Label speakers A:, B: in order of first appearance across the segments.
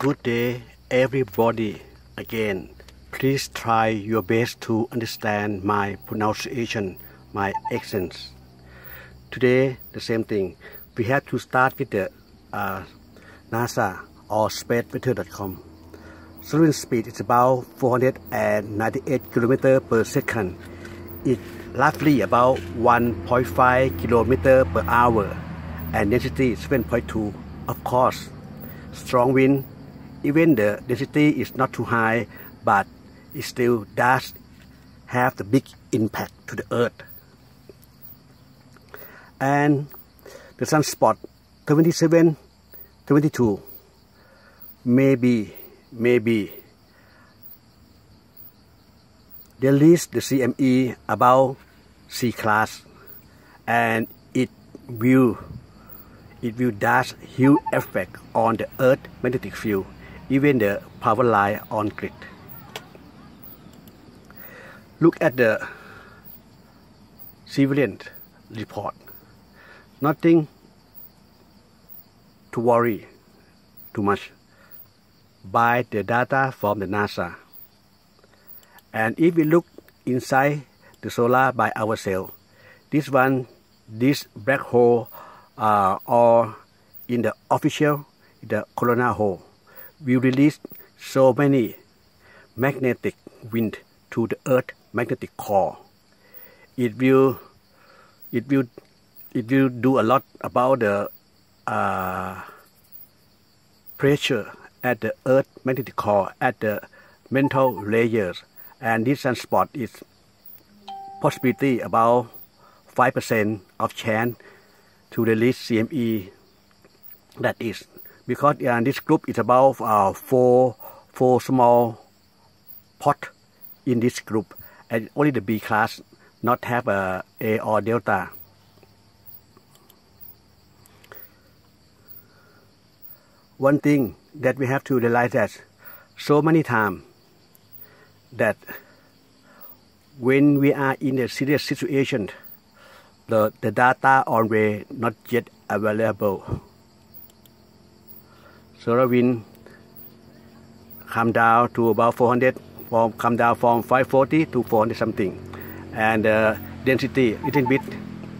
A: Good day, everybody. Again, please try your best to understand my pronunciation, my accents. Today, the same thing. We have to start with the NASA or spaceweather.com. Solar speed is about 498 km per second. It's roughly about 1.5 km per hour, and density is 7.2. Of course, strong wind. Even the density is not too high, but it still does have the big impact to the Earth. And the sunspot 27, 22, maybe they list the CME about C class, and it will dash huge effect on the Earth magnetic field, even the power line on grid. Look at the civilian report. Nothing to worry too much by the data from the NASA. And if we look inside the solar by ourselves, this black hole or in the official, the corona hole, will release so many magnetic wind to the Earth magnetic core. It will do a lot about the pressure at the Earth magnetic core at the mantle layers, and this sunspot is possibility about 5% of chance to release CME. That is because this group is about four small pot in this group, and only the B class not have a or delta. One thing that we have to realize that so many times that when we are in a serious situation, the data always not yet available. Solar wind come down to about 400, come down from 540 to 400 something, and density little bit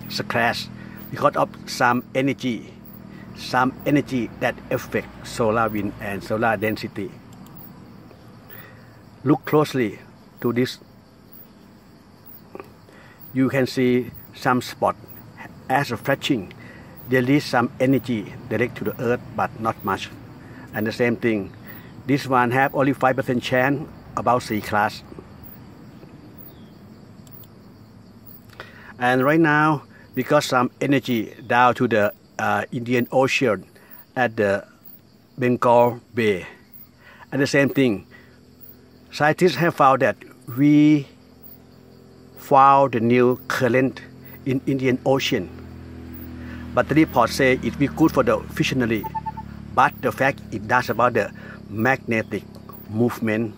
A: scratch because of some energy that affect solar wind and solar density. Look closely to this. You can see some spot as a flashing. There is some energy direct to the Earth, but not much. And the same thing, this one have only 5% chance about C class. And right now, because some energy down to the Indian Ocean at the Bengal Bay. And the same thing, scientists have found that we found the new current in Indian Ocean. But the report say it will be good for the fishery. But the fact it does about the magnetic movement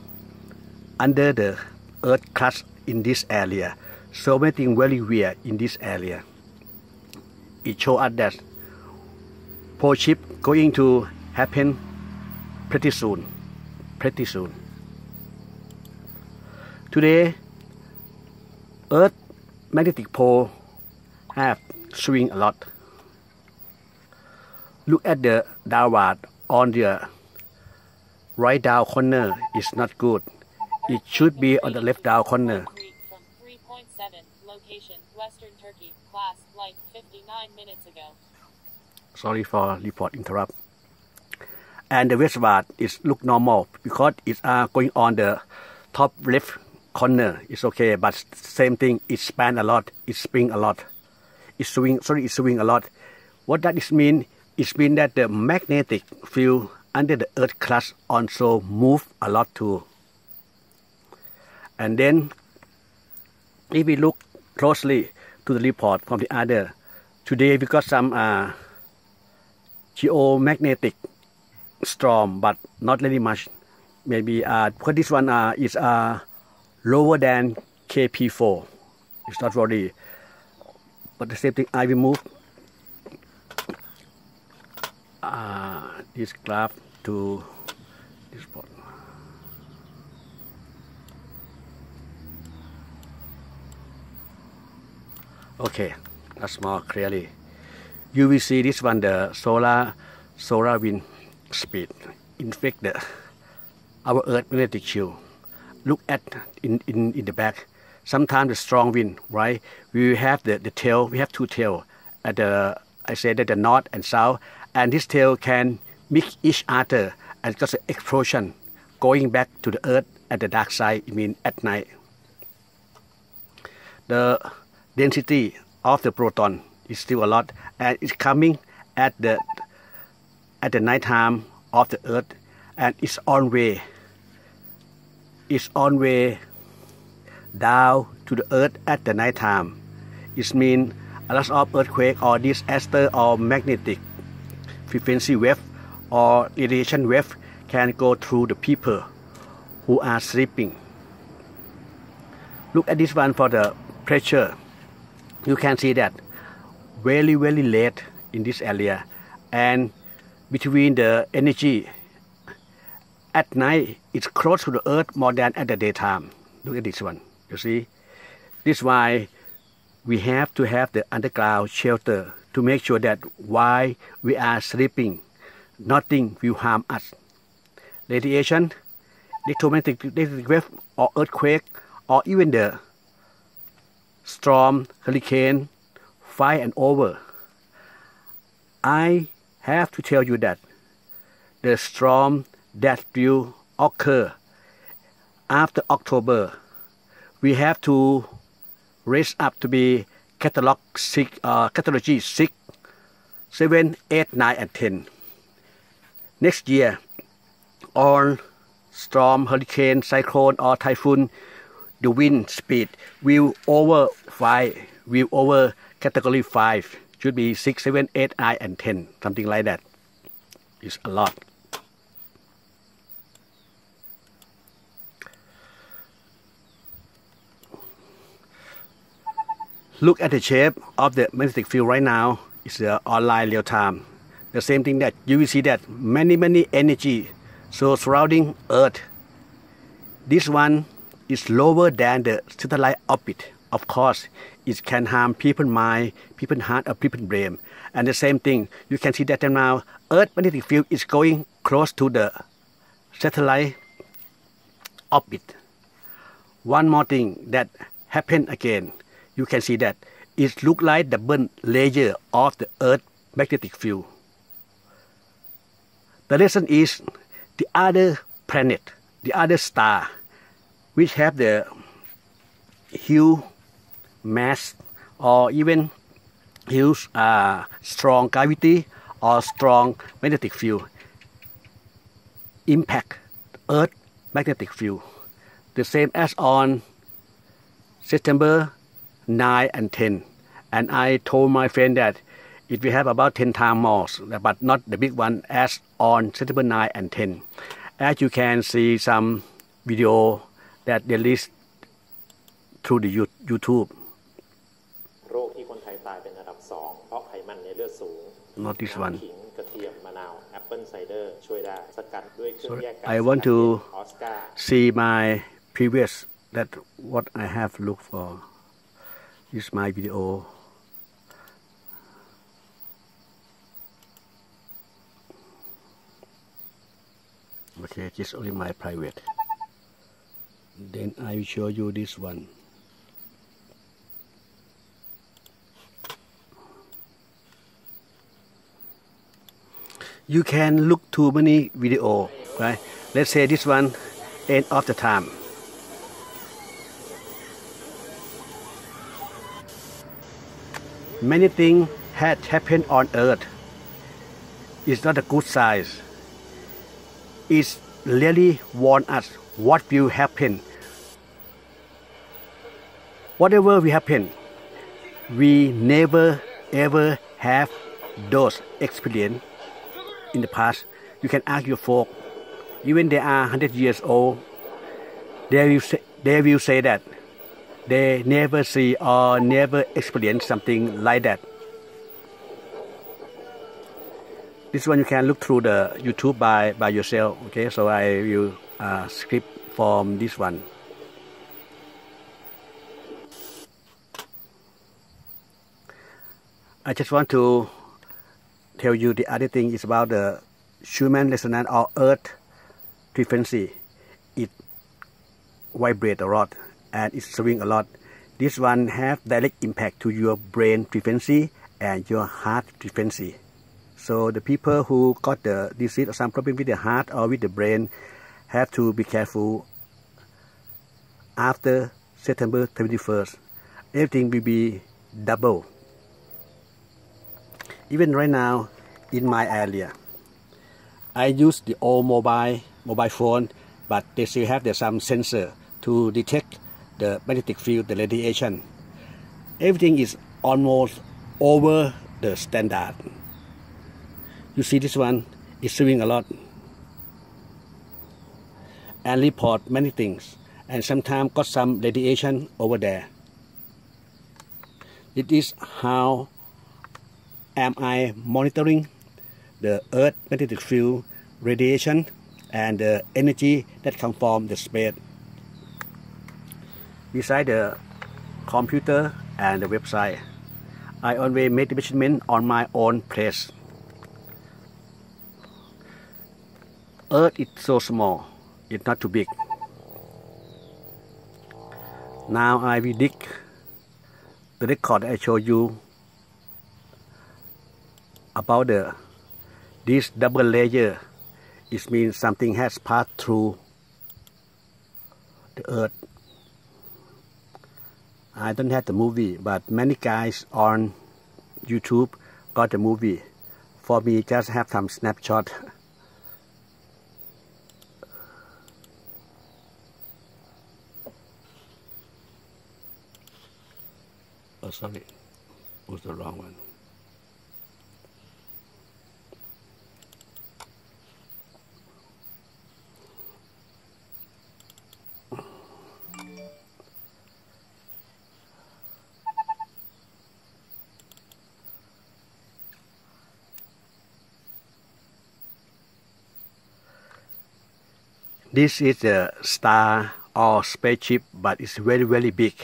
A: under the Earth crust in this area. So many things very weird in this area. It shows us that pole shift going to happen pretty soon. Today, Earth magnetic pole have swing a lot. Look at the downward on the right down corner is not good. It should be on the left down corner.
B: From 3.7 location, Western Turkey, class flight 59 minutes ago.
A: Sorry for report interrupt. And the westward is look normal because it's going on the top left corner. It's okay, but same thing. It span a lot. It spin a lot. It swing a lot. What does it mean? It means that the magnetic field under the Earth crust also move a lot too. And then, if we look closely to the report from the other, today we got some geomagnetic storm, but not really much. Maybe because this one is lower than KP4. It's not really. But the same thing, I will move this graph to this spot. Okay, that's more clearly. You will see this one, the solar wind speed. In fact, our Earth magnetic field. Look at in the back. Sometimes the strong wind, right? We have the tail. We have two tails at the, I said that the north and south, and this tail can mix each other and just an explosion going back to the Earth at the dark side. I mean at night. The density of the proton is still a lot, and it's coming at the night time of the Earth, and it's on way down to the Earth at the night time. It means a lot of earthquake or disaster or magnetic frequency wave or radiation wave can go through the people who are sleeping. Look at this one for the pressure. You can see that very late in this area, and between the energy at night it's close to the Earth more than at the daytime. Look at this one. You see, this is why we have to have the underground shelter to make sure that while we are sleeping, nothing will harm us. Radiation, electromagnetic wave, or earthquake, or even the storm, hurricane, fire and over. I have to tell you that the storm that will occur after October, we have to raise up to be category 6, 7, 8, 9, and 10. Next year, all storm, hurricane, cyclone, or typhoon, the wind speed will over category 5. Should be 6, 7, 8, 9, and 10, something like that. It's a lot. Look at the shape of the magnetic field right now. It's online real time. The same thing that you will see that many energy so surrounding Earth. This one is lower than the satellite orbit. Of course, it can harm people's mind, people's heart, or people's brain. And the same thing, you can see that now Earth magnetic field is going close to the satellite orbit. One more thing that happened again. You can see that it looks like the burnt layer of the Earth magnetic field. The reason is the other planet, the other star, which have the huge mass or even huge strong gravity or strong magnetic field, impact Earth magnetic field. The same as on September 9 and 10. And I told my friend that it will have about 10 times more, but not the big one as on September 9 and 10. As you can see some video that they released through the YouTube.
C: โรคที่คนไทยตายเป็นอันดับ 2 เพราะไขมันในเลือดสูง
A: Not this one.
C: ขิงกระเทียมมะนาวแอปเปิลไซเดอร์ช่วยได้สกัดด้วยเครื่องแยกก๊าซ
A: I want to
C: ออสการ์
A: see my previous, that what I have looked for. This is my video. Okay, just only my private. Then I will show you this one. You can look too many video, right? Let's say this one, end of the time. Many things had happened on Earth. It's not a good sign. It really warns us what will happen. Whatever will happen, we never ever have those experience in the past. You can ask your folk, even they are 100 years old, they will say that they never see or never experience something like that. This one you can look through the YouTube by yourself. Okay, so I will skip from this one. I just want to tell you the other thing is about the Schumann resonance or earth frequency. It vibrates a lot and it swings a lot. This one have direct impact to your brain frequency and your heart frequency. So the people who got the disease or some problem with the heart or with the brain have to be careful after September 21st. Everything will be double. Even right now in my area, I use the old mobile phone, but they still have some sensor to detect the magnetic field, the radiation. Everything is almost over the standard. You see this one is swinging a lot and report many things, and sometimes got some radiation over there. It is how am I monitoring the earth magnetic field, radiation, and the energy that comes from the space. Beside the computer and the website, I always make the measurement on my own place. Earth is so small, it's not too big. Now I will dig the record I showed you about this double layer. It means something has passed through the earth. I don't have the movie, but many guys on YouTube got the movie. For me, just have some snapshot. Oh, sorry, it was the wrong one. This is a star or spaceship, but it's very, very big.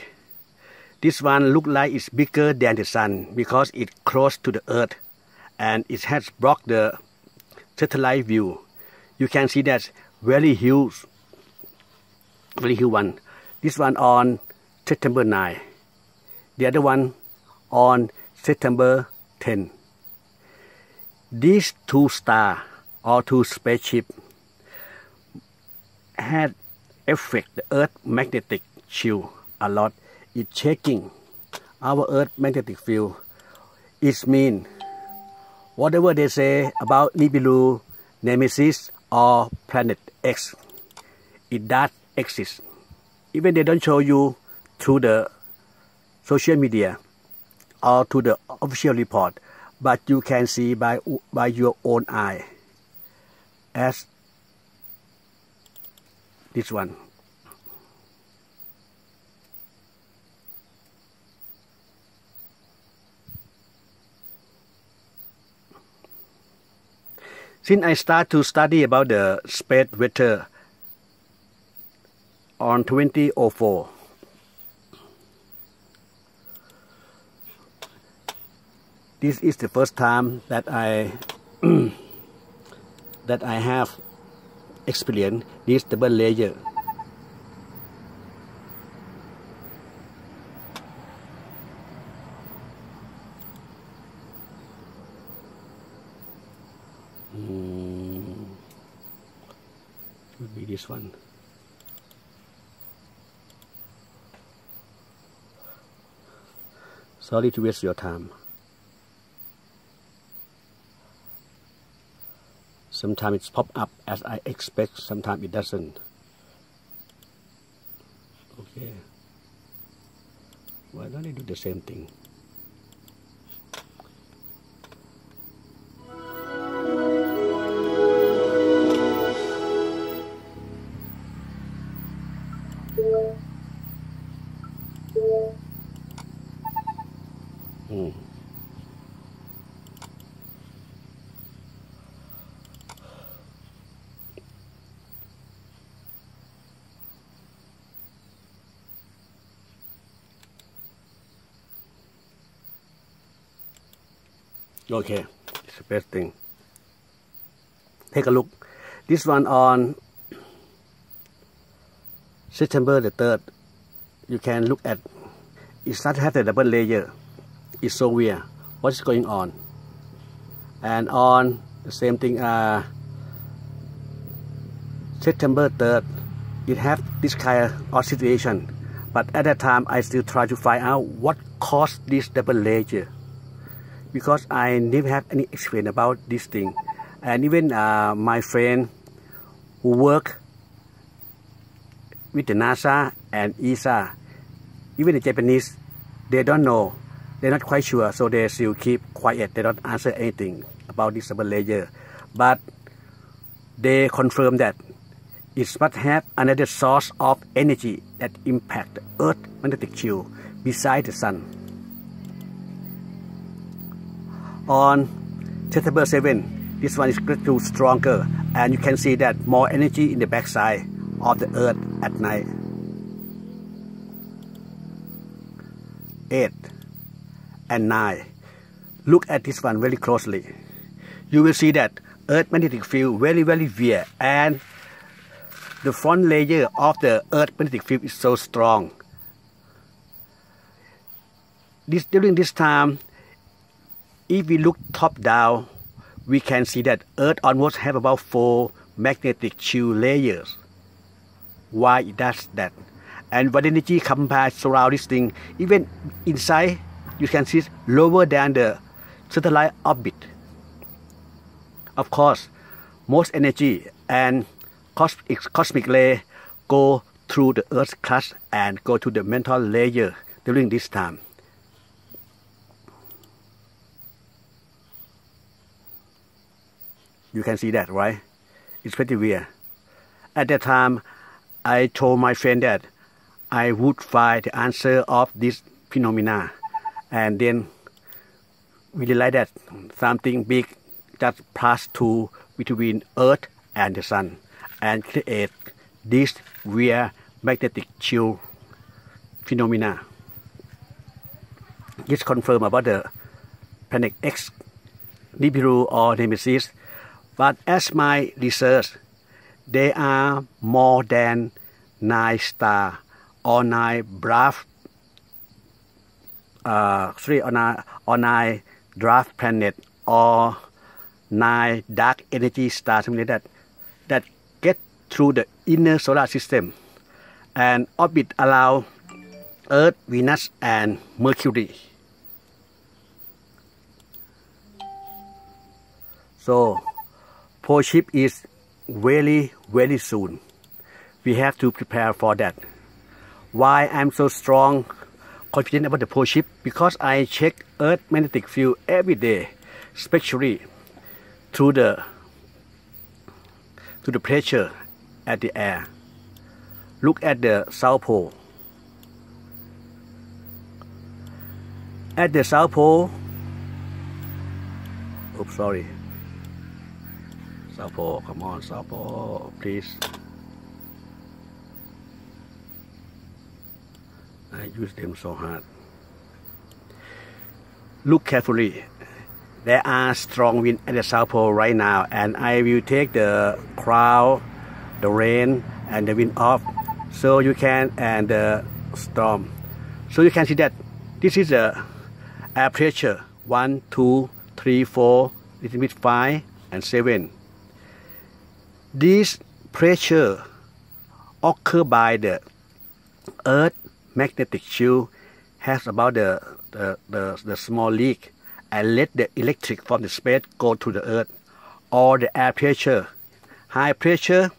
A: This one looks like it's bigger than the sun because it's close to the earth and it has blocked the satellite view. You can see that very huge one. This one on September 9. The other one on September 10. These two stars or two spaceships had affect the earth magnetic field a lot. It's checking our earth magnetic field. It means whatever they say about Nibiru, Nemesis or Planet X, it does exist. Even they don't show you through the social media or to the official report, but you can see by your own eye as this one. Since I start to study about the space weather on 2004, this is the first time that I that I have experienced this double layer. Should be this one. Sorry to waste your time. Sometimes it's pop up as I expect, sometimes it doesn't. Okay. Why don't I do the same thing? Okay, it's the best thing. Take a look. This one on September the 3rd. You can look at. It starts to have the double layer. It's so weird. What is going on? And on the same thing, September 3rd, it have this kind of situation. But at that time, I still try to find out what caused this double layer, because I never have any experience about this thing. And even my friend who work with the NASA and ESA, even the Japanese, they don't know. They're not quite sure, so they still keep quiet. They don't answer anything about this double layer. But they confirm that it must have another source of energy that impact the Earth's magnetic field beside the Sun. On September 7, this one is getting stronger, and you can see that more energy in the backside of the Earth at night. 8 and 9. Look at this one very closely. You will see that Earth magnetic field very weird, and the front layer of the Earth magnetic field is so strong. During this time, if we look top down, we can see that Earth almost have about 4 magnetic shield layers. Why it does that? And what energy comes by surround this thing, even inside, you can see it's lower than the satellite orbit. Of course, most energy and cosmic ray go through the Earth's crust and go to the mantle layer during this time. You can see that, right? It's pretty weird. At that time, I told my friend that I would find the answer of this phenomena, and then we realized that something big just passed through between Earth and the Sun and create this weird magnetic field phenomena. It's confirmed about the planet X, Nibiru or Nemesis, but as my research, there are more than 9 stars or 9 draft 3 or 9 draft planet or 9 dark energy stars, something like that, that get through the inner solar system and orbit around Earth, Venus, and Mercury. So, pole shift is very soon. We have to prepare for that. Why I'm so strong, confident about the pole shift? Because I check Earth magnetic field every day, especially through the pressure at the air. Look at the South Pole. At the South Pole, oops, sorry. South Pole, come on, South Pole, please. I use them so hard. Look carefully. There are strong winds at the South Pole right now, and I will take the cloud, the rain, and the wind off, so you can, and the storm. So you can see that this is the air pressure 1, 2, 3, 4, little bit 5, and 7. This pressure occur by the Earth magnetic field has about the small leak and let the electric from the space go to the Earth, or the air pressure, high pressure,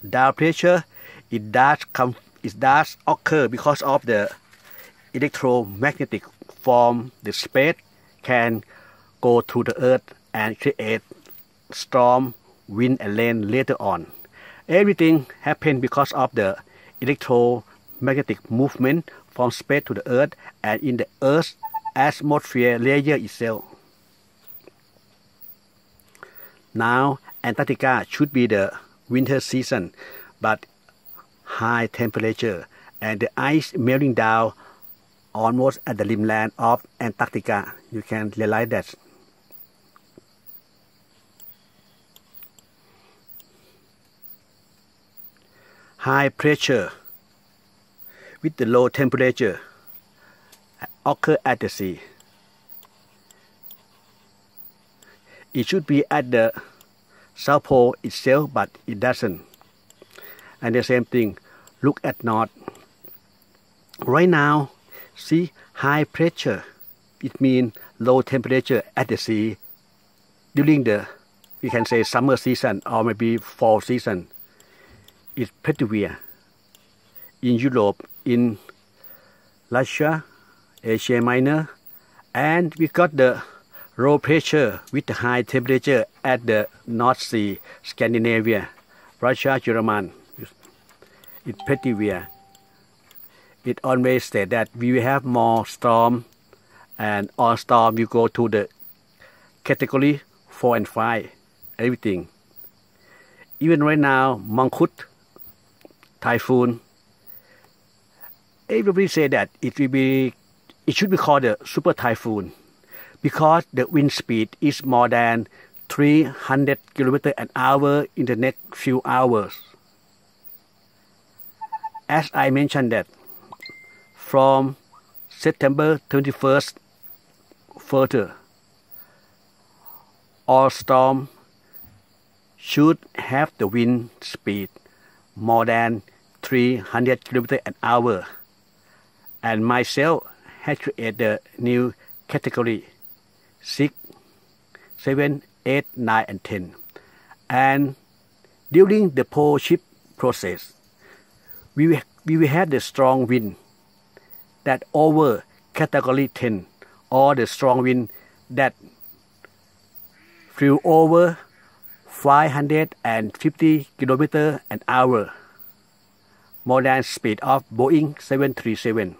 A: down pressure, it does occur because of the electromagnetic from the space can go to the Earth and create storm, wind, and rain later on. Everything happened because of the electromagnetic movement from space to the Earth and in the Earth's atmosphere layer itself. Now, Antarctica should be the winter season, but high temperature and the ice melting down almost at the rimland of Antarctica. You can realize that. high pressure with the low temperature occur at the sea. It should be at the South Pole itself, but it doesn't. And the same thing, look at north. Right now, see high pressure. It means low temperature at the sea during the, we can say, summer season or maybe fall season. It's pretty weird. In Europe, in Russia, Asia Minor, and we got the low pressure with the high temperature at the North Sea, Scandinavia, Russia, Germany. It's pretty weird. It always said that we will have more storm, and all storm you go to the category 4 and 5, everything. Even right now, Mangkhut typhoon, everybody say that it should be called a super typhoon because the wind speed is more than 300 km an hour in the next few hours. As I mentioned that from September 21st further, all storm should have the wind speed more than 300 km an hour. And myself had created the new category 6, 7, 8, 9, and 10. And during the pole shift process, we will have the strong wind that over category 10, or the strong wind that flew over 550 km an hour, more than speed of Boeing 737.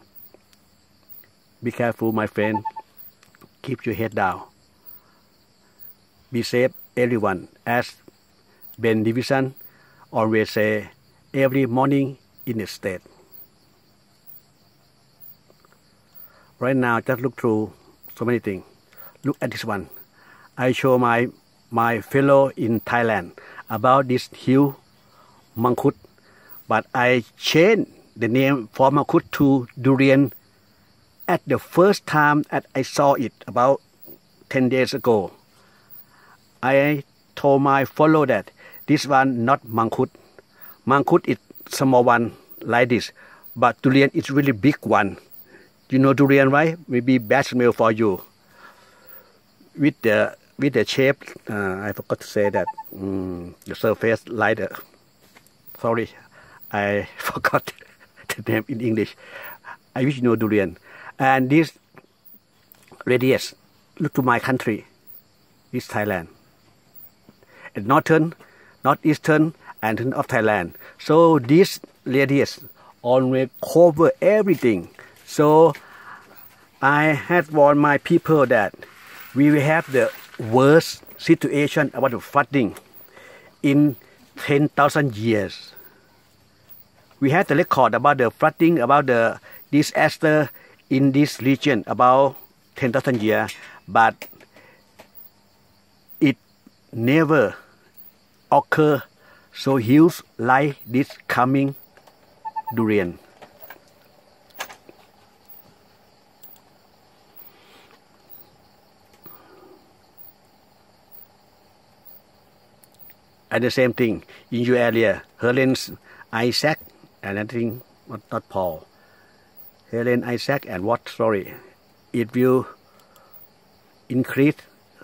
A: Be careful, my friend. Keep your head down. Be safe, everyone. As Ben Division always say, every morning in the state. Right now, just look through so many things. Look at this one. I show my fellow in Thailand about this hill Mangkhut, but I changed the name for Mangkhut to durian at the first time that I saw it about 10 days ago. I told my follow that this one not Mangkhut. Mangkhut is small one like this, but durian is really big one. You know durian, right? Maybe bad smell for you. With the shape, I forgot to say that the surface like the. Sorry, I forgot the name in English. I wish you know durian. And this radius, look to my country, is Thailand. And northeastern, and of Thailand. So this radius always cover everything. So I had warned my people that we will have the worst situation about the flooding in 10,000 years. We had the record about the flooding, about the disaster in this region about 10,000 years, but it never occur so huge like this coming durian. And the same thing in your area, Helen, Isaac, and I think not Paul. Helen, Isaac, and what? Sorry, it will increase.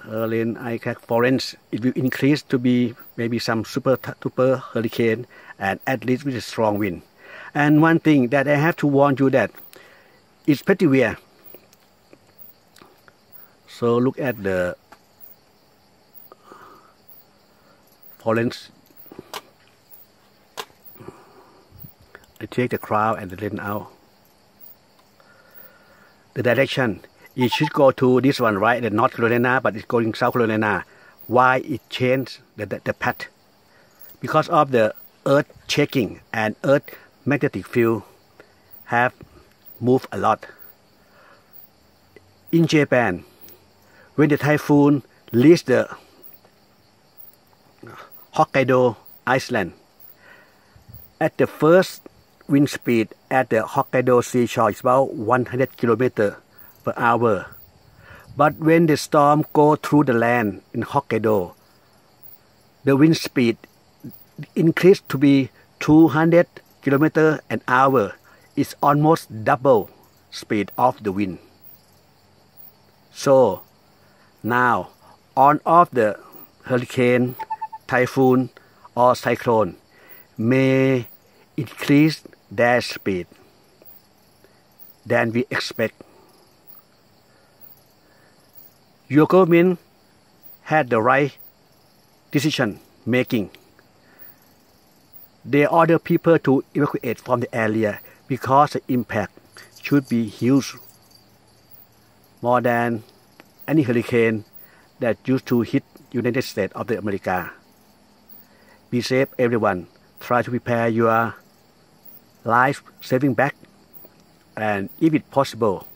A: Helen, Isaac, Florence, it will increase to be maybe some super hurricane, and at least with a strong wind. And one thing that I have to warn you that it's pretty weird. So look at the Florence. I take the crowd and the lens out. The direction, it should go to this one, right? The North Carolina, but it's going South Carolina. Why it changed the path? Because of the earth shaking and earth magnetic field have moved a lot. In Japan, when the typhoon reached the Hokkaido, Iceland, At the first, wind speed at the Hokkaido seashore is about 100 km per hour. But when the storm goes through the land in Hokkaido, the wind speed increased to be 200 km an hour. It's almost double speed of the wind. So now, on of the hurricane, typhoon, or cyclone may increase their speed than we expect. Your government had the right decision making. They order people to evacuate from the area because the impact should be huge, more than any hurricane that used to hit United States of America. Be safe, everyone. Try to prepare your life-saving bag, and if it's possible,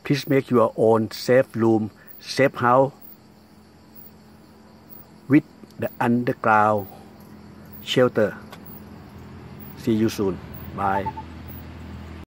A: please make your own safe room, safe house with the underground shelter. See you soon. Bye.